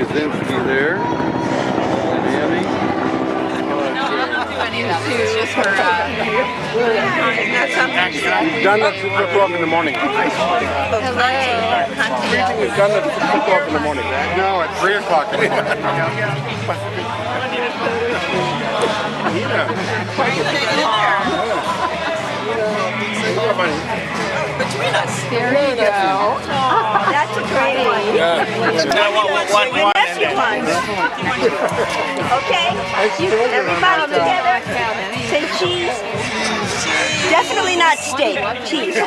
Kaczynski there. And Annie. It's just for, We've done that since 2 o'clock in the morning. hello. We've done that since 2 o'clock in the morning. No, it's 3 o'clock in the morning. Between us. There you go. Oh, that's a great one. Yeah. One okay. Everybody together. Say cheese. Definitely not steak. Cheese.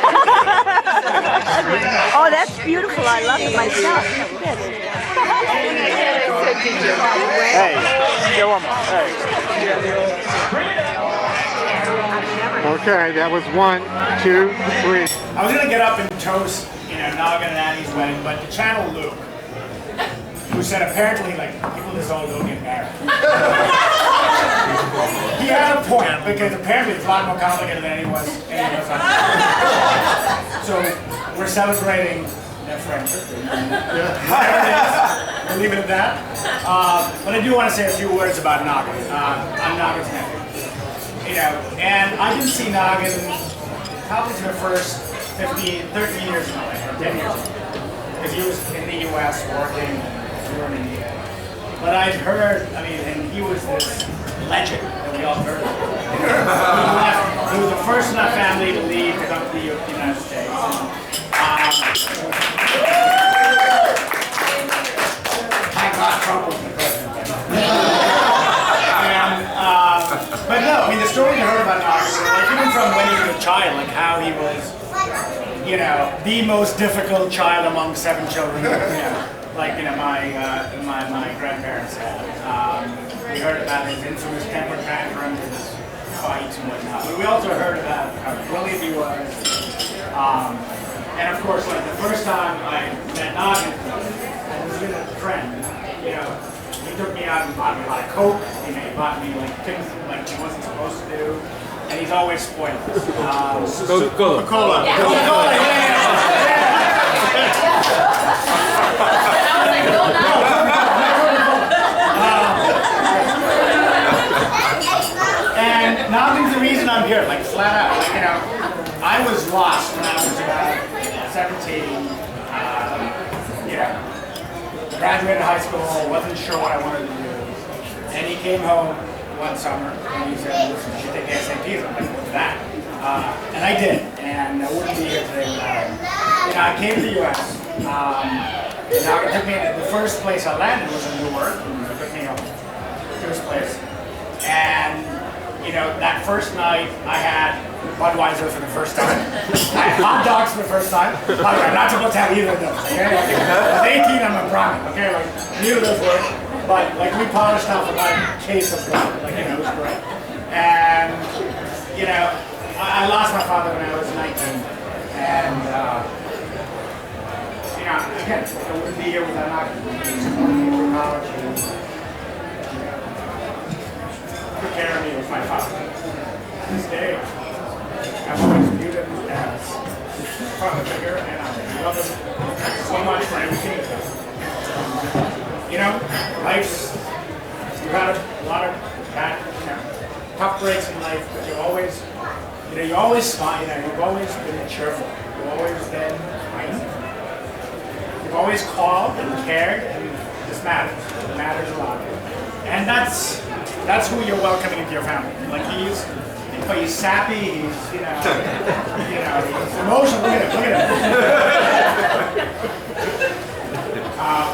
Oh, that's beautiful. I love it myself. Hey, get one more. Hey. Okay, that was 1, 2, 3. I was gonna get up and toast, Nagan and Annie's wedding, but to channel Luke, who said apparently, like, people just all don't get married. He had a point, because apparently it's a lot more complicated than any of us So we're celebrating their friendship. We'll leave it at that. But I do want to say a few words about Nagan. I'm Nagan's nephew. And I didn't see Nagan probably for the first 13 years of my life, or 10 years ago. Because he was in the US working, we were in India. But I'd heard, and he was this legend that we all heard of. He was the first in our family to leave to come to the United States. I got trouble with the president. But no, the story you heard about Nagan, like even from when he was a child, like how he was, the most difficult child among 7 children, my grandparents had. We heard about his infamous temper tantrums, his fights and whatnot. But we also heard about how brilliant he was. And of course, like the first time I met Nagan, I was with a friend, he took me out and bought me a lot of Coke, he bought me like things like he wasn't supposed to do, and he's always spoiled us. Coca-Cola. Coca-Cola, yeah. And Nagan's the reason I'm here, like flat out. I was lost when I was about 17. Graduated high school, wasn't sure what I wanted to do. And he came home one summer and he said, listen, you should take SATs. I'm like, what's that? And I did, and I wouldn't be here today without him. I came to the US. Nagan took me to the first place I landed was in Newark. He took me home to his place. And that first night I had Budweiser for the first time. I had hot dogs for the first time. By the way, I'm not supposed to have either of those. Okay? I was 18, I'm a brahmin. Okay, neither of those work. But we polished off about a case of blood. It was great. And I lost my father when I was 19. And again, I wouldn't be here without Nagan. He was supporting me through college. Took care of me with my father. To this day, I've always viewed him as a father figure, and I love him so much for everything he's done. Life's, you've had a lot of bad, tough breaks in life, but you always smile, you've always been cheerful. You've always been kind. You've always called and cared, and this matters. It matters a lot. And that's who you're welcoming into your family. He's sappy, he's, he's emotional. Look at him.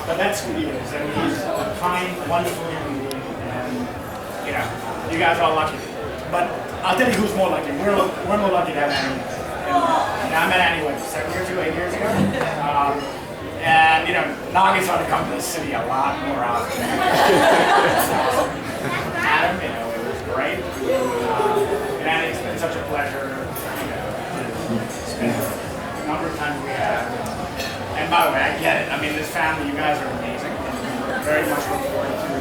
But that's who he is. And he's a kind, wonderful human being. And, you guys are all lucky. But I'll tell you who's more lucky. We're more lucky to have Annie. And I met Annie, 7 years ago, 8 years ago? And, Nagan's started to come to the city a lot more often. Adam, it was great. And it's been such a pleasure, to spend a number of times we have. And by the way, I get it. This family, you guys are amazing. And we very much look forward to,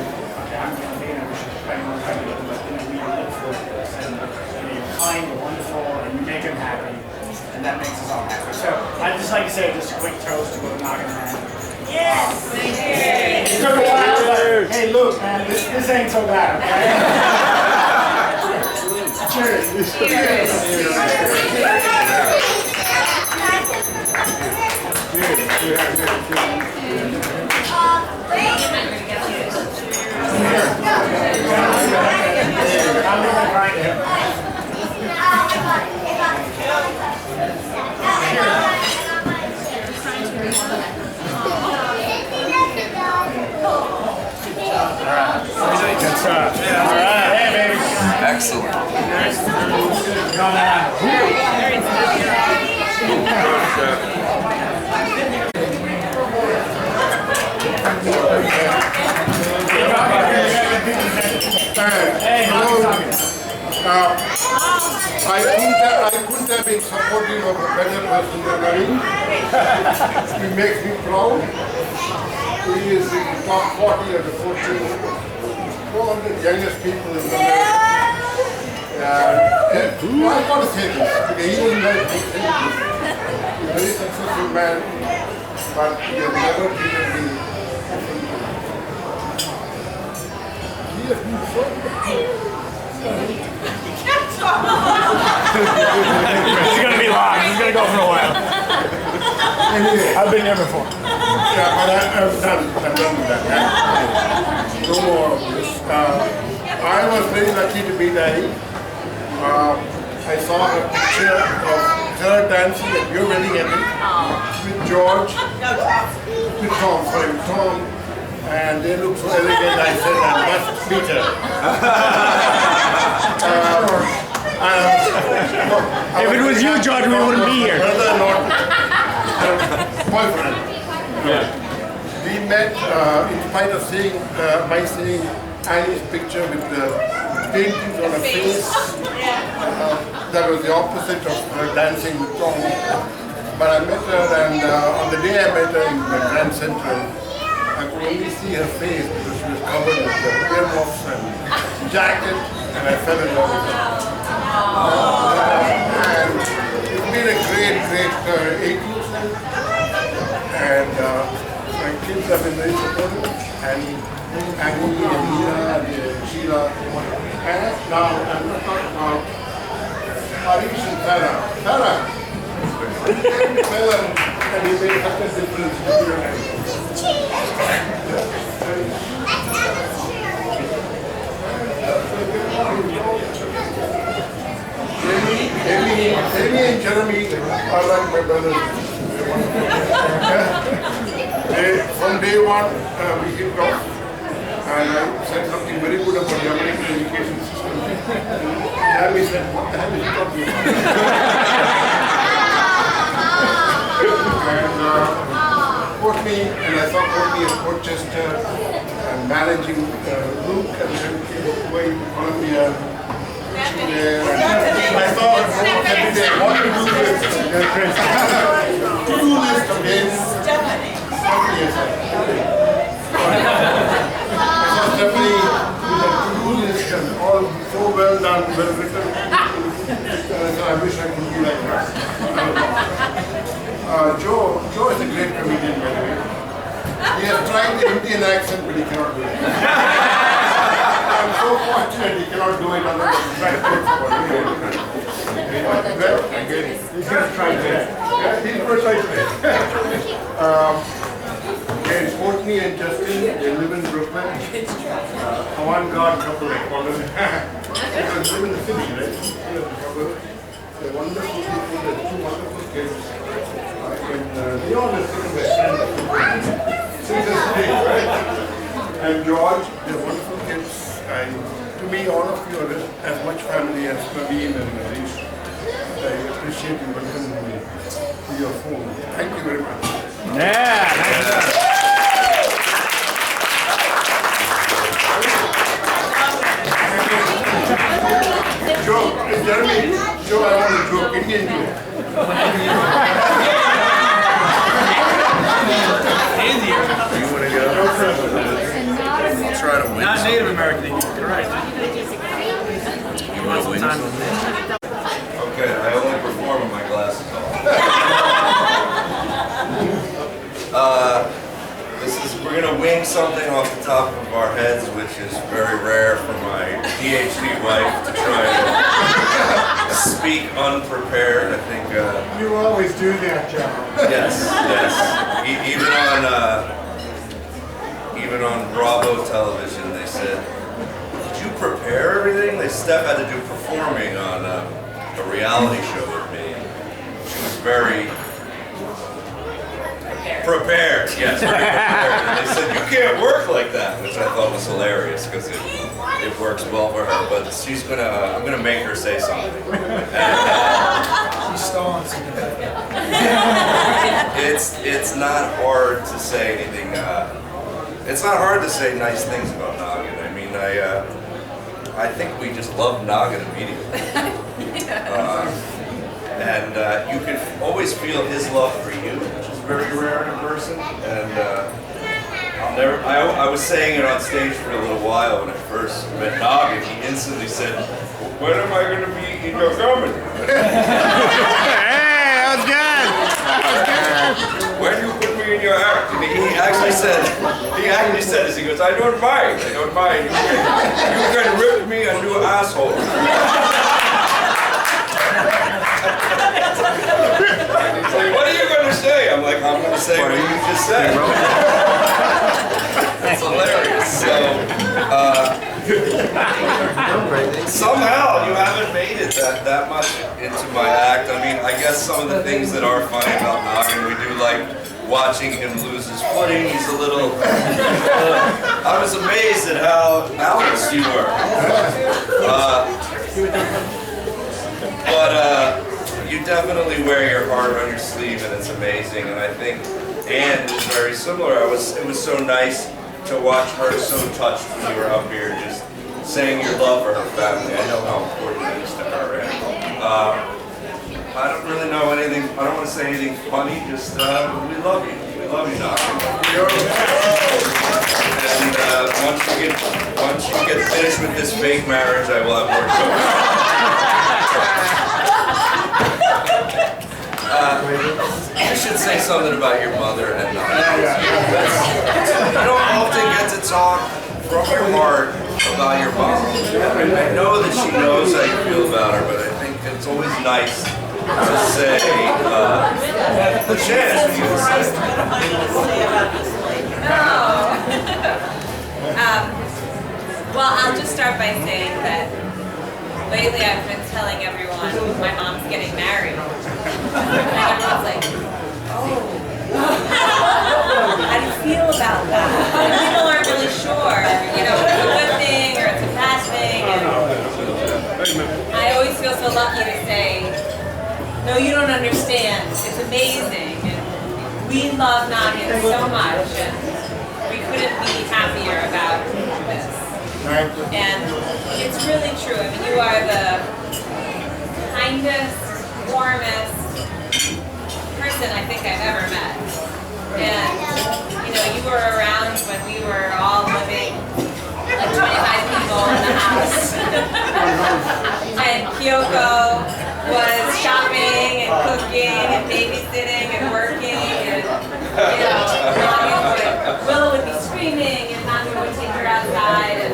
I'm going to be, we should spend more time together, but we look forward to this. And you're kind, you're wonderful, and you make them happy. And that makes us all happy. So I'd just like to say just a quick toast to both Nagan and Annie. It took a while, but hey, look, man, this ain't so bad, okay? Cheers. Good stuff. All right, hey, baby. Excellent. Come on. Hey, I couldn't have been supportive of a better person than Naveen. He makes me proud. He is in the top 40 of the Fortune 400 youngest people in the world. I got to say this, because he was very successful man, but he has never treated me. He has been so This is going to be long. This is going to go for a while. anyway. I've been here before. Yeah, but I'm done with that. No more of this. I was very lucky to meet Annie. I saw a picture of her dancing at your wedding, Annie, with George, with Tom, and they look so elegant. I said, I must meet her. If it was you, George, we wouldn't be here. Brother-in-law, boyfriend. We met in spite of my seeing Annie's picture with the paintings on her face. That was the opposite of her dancing with Tom. But I met her, and on the day I met her in the Grand Central, I could only see her face because she was covered with the earmuffs and jacket, and I fell in love with her. And it's been a great 8 years now. And my kids have been very supportive. Annie, Amina, Sheila. And now I'm going to talk about Harish and Farah. Farah! And he made such a difference to your life. Amy and Jeremy are like my brothers. From day one, we hit off, and I said something very good about the American education system. Jeremy said, what the hell is he talking about? And Courtney, and I saw Courtney at Portchester, managing Luke, and then going to Columbia. I saw her almost every day. What to do this? To do this again. Stephanie. I saw Stephanie with a to-do list and all so well done, well written. And I said, I wish I could be like her. Joe is a great comedian, by the way. He has tried the Indian accent, but he cannot do it. I'm so fortunate he cannot do it other than try to do it for me. He's going to try today. He's going to try today. And Courtney and Justin, they live in Brooklyn. Avant-garde couple, I call them. They live in the city, right? They're wonderful people, they're two wonderful kids. They all live in my friend. Right? And George, they're wonderful kids. To me, all of you are as much family as Naveen and Harish. I appreciate you welcoming me to your home. Thank you very much. Yeah. Joe, Jeremy, Joe, I want a joke, Indian joke. You want to go? I'll try to win. Not Native American Indian, correct. You want to win? Okay, I only perform with my glasses on. saying something off the top of our heads, which is very rare for my PhD wife to try to speak unprepared. I think. You always do that, John. Yes, yes. Even on Bravo television, they said, "Did you prepare everything?" Steph had to do performing on a reality show with me. She was very prepared. Yes, very prepared. And they said, "You can't work like that," which I thought was hilarious because it works well for her. But I'm gonna make her say something. And, She's stalling. it's not hard to say anything. It's not hard to say nice things about Nagan. I mean, I think we just love Nagan immediately. And you can always feel his love for you, which is very rare in a person. And I was saying it on stage for a little while when I first met Nagan. He instantly said, "When am I going to be in your company?" Hey, that was good. "When do you put me in your act?" And he actually said this. He goes, "I don't mind. You can rip me a new asshole." He's like, "What are you going to say?" I'm like, "I'm going to say what you just said." That's hilarious. So, somehow you haven't made it that much into my act. I mean, I guess some of the things that are funny about Nagan, we do like watching him lose his footing. He's a little. I was amazed at how balanced you were. But you definitely wear your heart on your sleeve, and it's amazing. And I think Anne was very similar. It was so nice to watch her so touched when you were up here, just saying your love for her family. I know how important it is to her. And, I don't really know anything. I don't want to say anything funny. Just we love you. We love you, Nagan. And once you get finished with this fake marriage, I will have more children. You should say something about your mother and Nagan. You don't often get to talk from your heart about your mom. I know that she knows how you feel about her, but I think it's always nice to say the chance for you to say. Well, I'll just start by saying that lately I've been telling everyone my mom's getting married. And everyone's like, "Oh, how do you feel about that?" And people aren't really sure, you know, if it's a good thing or it's a bad thing. And I always feel so lucky to say, "No, you don't understand. It's amazing. And we love Nagan so much. And we couldn't be happier about this." And it's really true. I mean, you are the kindest, warmest person I think I've ever met. And, you know, you were around when we were all living like 25 people in the house. And Kyoko was shopping and cooking and babysitting and working. And, you know, Willow would be screaming and Nagan would take her outside and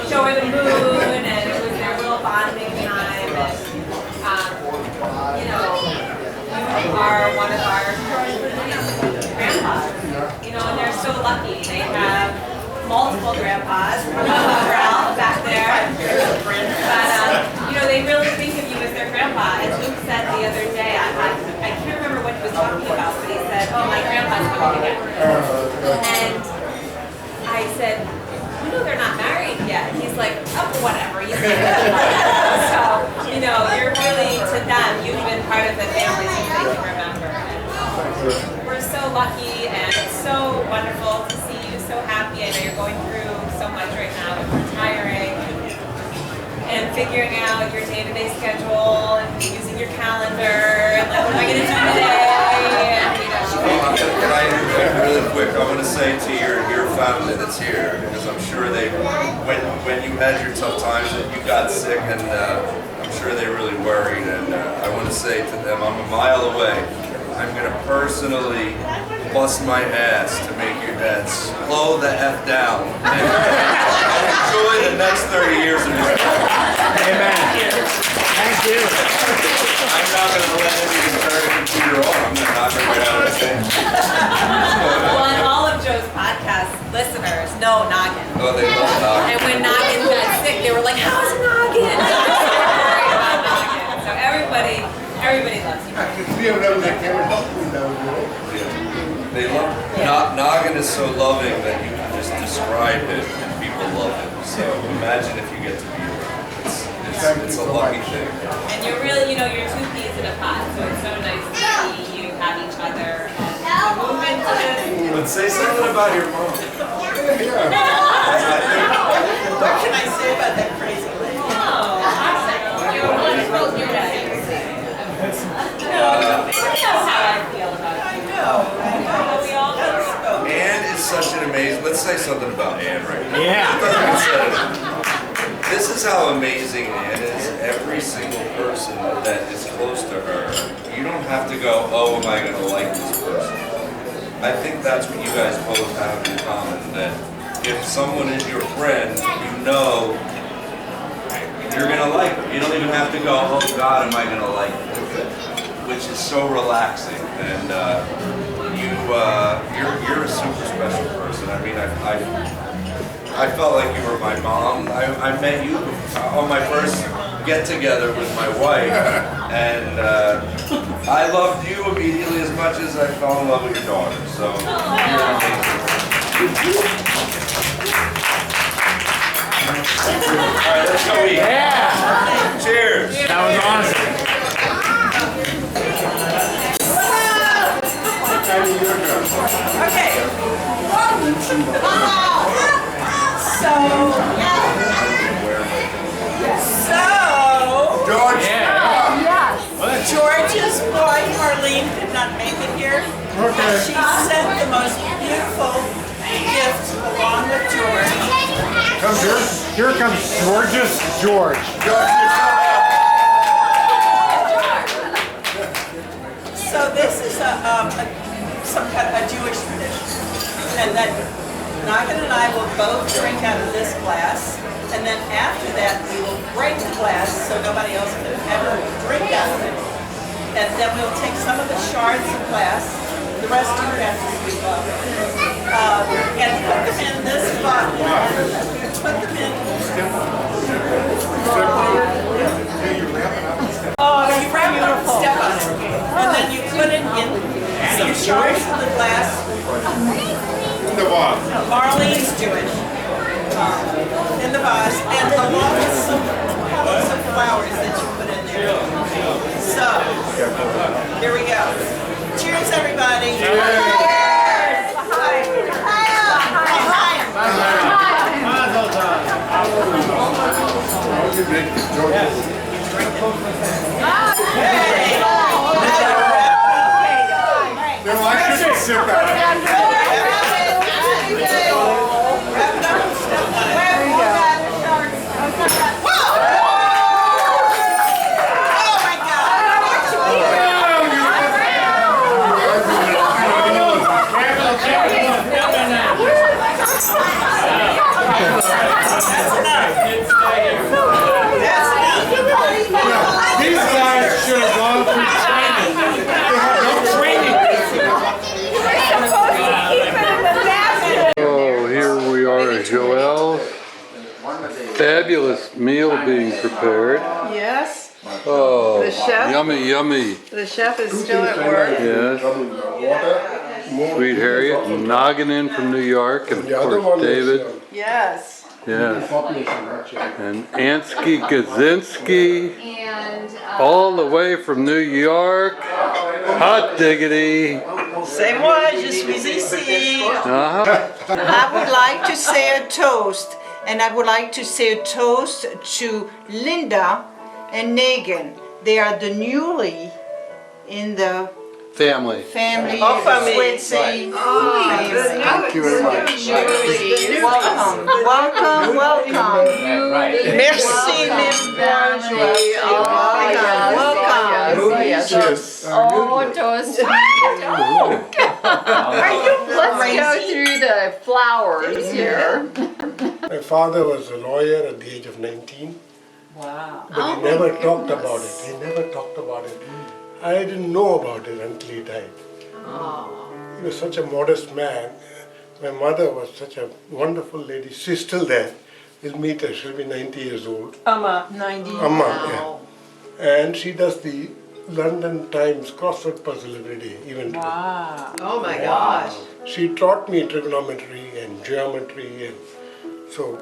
show her the moon, and it was their little bonding time. And, you know, you are one of our grandpas. You know, and they're so lucky. They have multiple grandpas. Ralph back there. But, you know, they really think of you as their grandpa. As Luke said the other day, I can't remember what he was talking about, but he said, "Oh, my grandpa's coming again." And I said, "You know they're not married yet." He's like, "Oh, whatever, you say that." So, you know, you're really, to them, you've been part of the family since they can remember. And we're so lucky, and it's so wonderful to see you so happy. I know you're going through so much right now with retiring and figuring out your day-to-day schedule and using your calendar and like, what am I going to do today? And, you know, Can I really quick? I want to say to your family that's here, because I'm sure they, when you had your tough times and you got sick, and I'm sure they really worried. And I want to say to them, I'm a mile away I'm gonna personally bust my ass to make your dad slow the F down and enjoy the next 30 years of his life. Amen. Thank you. I'm not gonna let him even turn the computer on. I'm gonna knock him right out of his hand. Well, and all of Joe's podcast listeners know Nagan. Oh, they love Nagan. And when Nagan got sick, they were like, "How's Nagan?" Worried about Nagan. So everybody loves you. The three of them, they came and helped me down there. They love Nagan is so loving that you can just describe him and people love him. So imagine if you get to be around. It's a lucky thing. And you're really, you're two peas in a pod. So it's so nice to see you have each other and move into this. But say something about your mom. What can I say about that crazy lady? Oh, you're wonderful. You're right. That's how I feel about you. We all know. Anne is such an amazing. Let's say something about Anne right now. Yeah. This is how amazing Anne is. Every single person that is close to her, you don't have to go, oh, am I going to like this person? I think that's what you guys both have in common, that if someone is your friend, you know you're going to like them. You don't even have to go, oh, God, am I going to like them? Which is so relaxing. And you're a super special person. I mean, I felt like you were my mom. I met you on my first get-together with my wife, and I loved you immediately as much as I fell in love with your daughter. So you're amazing. All right, let's go eat. Yeah. Cheers. That was awesome. Okay. George! George's wife, Marlene, could not make it here. Okay. She sent the most beautiful gift along with George. Come here comes George's George. So this is some kind of a Jewish tradition, and that Nagan and I will both drink out of this glass, and then after that we will break the glass so nobody else can ever drink out of it, and then we'll take some of the shards of glass, the rest you have to sweep up, and put them in this bottle. Put them in. Oh, you wrap it up, step on it, and then you put it in some shards of the glass. The boss. Marlene's Jewish. In the vase, and along with some petals of flowers that you put in there. So, here we go. Cheers, everybody. Cheers. No, I shouldn't sip that. These guys should have gone through training. They have no training. Oh, here we are at Joelle's. Fabulous meal being prepared. Yes, Oh, The chef? yummy, yummy. the chef is still at work. Yes. Sweet Harriet, and Nagan in from New York, and of course David. Yes. Yes. And Ansky Kaczynski, all the way from New York. Hot diggity. C'est moi, je suis ici. Uh-huh. I would like to say a toast, and I would like to say a toast to Linda and Nagan. They are the newly in the Family. family. Oh, family. Switzy. Thank you very much. Welcome, welcome, welcome. Right. Merci, mes Welcome, welcome. yes. Yes. Oh, toast. Let's go through the flowers here. My father was a lawyer at the age of 19. Wow. But he never talked about it. He never talked about it. I didn't know about it until he died. He was such a modest man. My mother was such a wonderful lady. She's still there. We'll meet her. She'll be 90 years old. 90. Amma, yeah. And she does the London Times crossword puzzle every day, even today. Wow. Oh my gosh. She taught me trigonometry and geometry, and so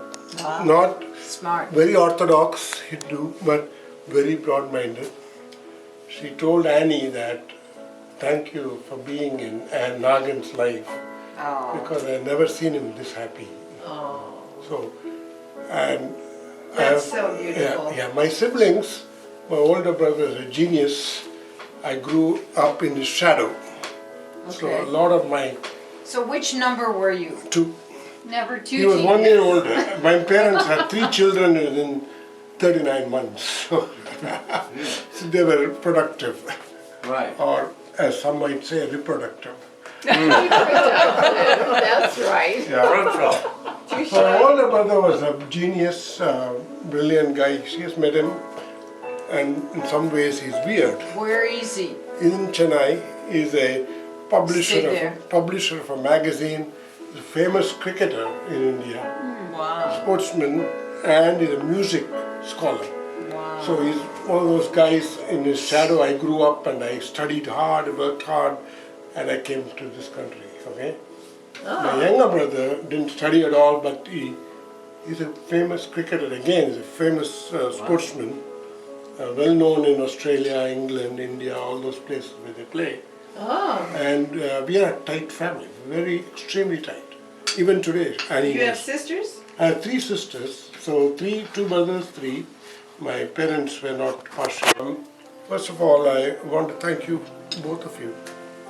not Smart. very orthodox Hindu, but very broad-minded. She told Annie that, thank you for being in Nagan's life, because I never seen him this happy. So, and That's so beautiful. Yeah, my siblings, my older brother is a genius. I grew up in his shadow. So a lot of my So which number were you? two. Never too He was 1 year genius. older. My parents had 3 children within 39 months. So, so they were productive. Right. Or as some might say, reproductive. That's right. Yeah. So my older brother was a genius, brilliant guy. She has met him, and in some ways he's weird. Where is he? In Chennai, he's a publisher Stay there. publisher of a magazine. He's a famous cricketer in India, Wow. sportsman, and he's a music scholar. So he's one of those guys in his shadow. I grew up and I studied hard, worked hard, and I came to this country. Okay. My younger brother didn't study at all, but he's a famous cricketer again. He's a famous sportsman, well known in Australia, England, India, all those places where they play. And we are a tight family, very extremely tight. Even today. You have sisters? I have 3 sisters, so 2 brothers, 3. My parents were not partial. First of all, I want to thank you, both of you,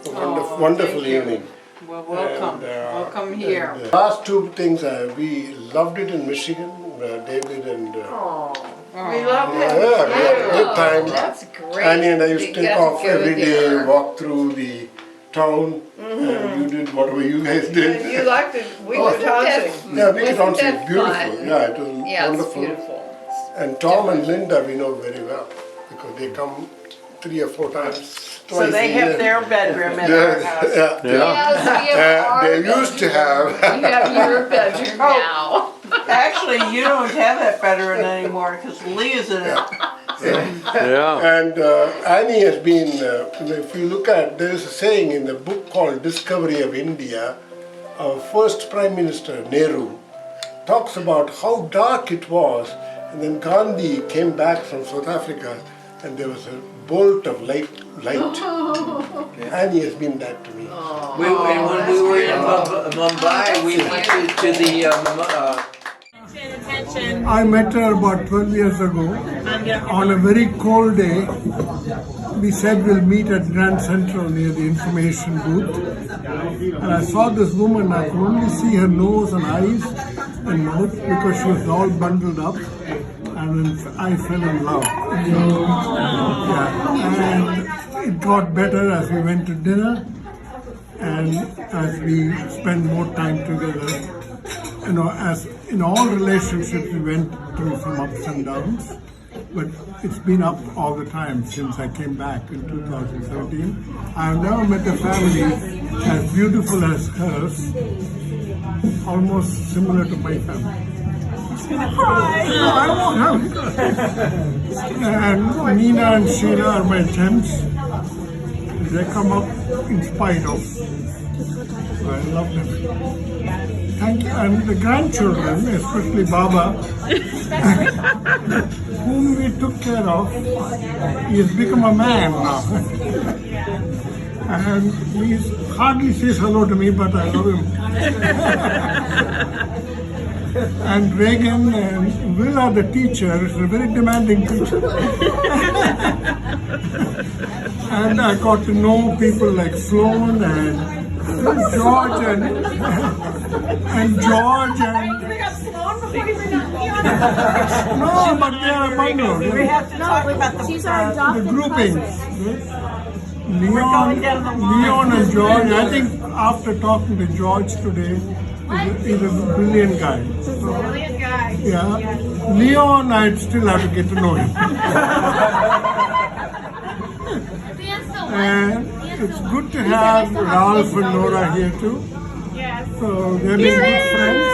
for a wonderful thank you. evening. Well, welcome. And, Welcome here. and, last 2 things, we loved it in Michigan, David and We love it. yeah, we had a good time. That's great. Annie and I used to You take got to off go every day, there. walk through the town, and you did whatever you guys did. You liked it. We were Wasn't that- dancing. Yeah, we could wasn't also that beautiful. fun? Yeah, it was Yeah, it's wonderful. beautiful. And Tom and Linda we know very well because they come 3 or 4 times. So twice they a have year. their bedroom in our house. Yeah. Yes, we have our They used to have. You have your bedroom now. Actually, you don't have that bedroom anymore because Leah's in it. Yeah. And Annie has been, if you look at, there is a saying in the book called Discovery of India, our first Prime Minister, Nehru, talks about how dark it was, and then Gandhi came back from South Africa and there was a bolt of light. Annie has been that to me. And when we were in Mumbai, we went to the I met her about 12 years ago on a very cold day. We said we'll meet at Grand Central near the information booth. And I saw this woman, I could only see her nose and eyes and mouth because she was all bundled up. And then I fell in love. Yeah. And it got better as we went to dinner and as we spent more time together. You know, as in all relationships, we went through some ups and downs, but it's been up all the time since I came back in 2017. I've never met a family as beautiful as hers, almost similar to my family. I won't have. And Nina and Sheila are my gems. They come up in spite of. I love them. Thank you. And the grandchildren, especially Baba, whom we took care of, he has become a man now. And he hardly says hello to me, but I love him. And Reagan and Will are the teachers, a very demanding teacher. And I got to know people like Sloan and George and George and No, but they are a bundle. We have to talk about the Groupings. Leon and George, I think after talking to George today, he's a brilliant guy. Brilliant guy. Yeah. Leon, I still have to get to know him. And it's good to have Ralph and Nora here too. Yes. So they've been good friends.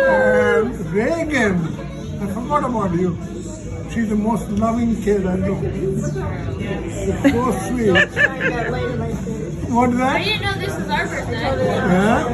And Reagan, I forgot about you. She's the most loving kid I know. So sweet. What's that? I didn't know this was our birthday. Yeah?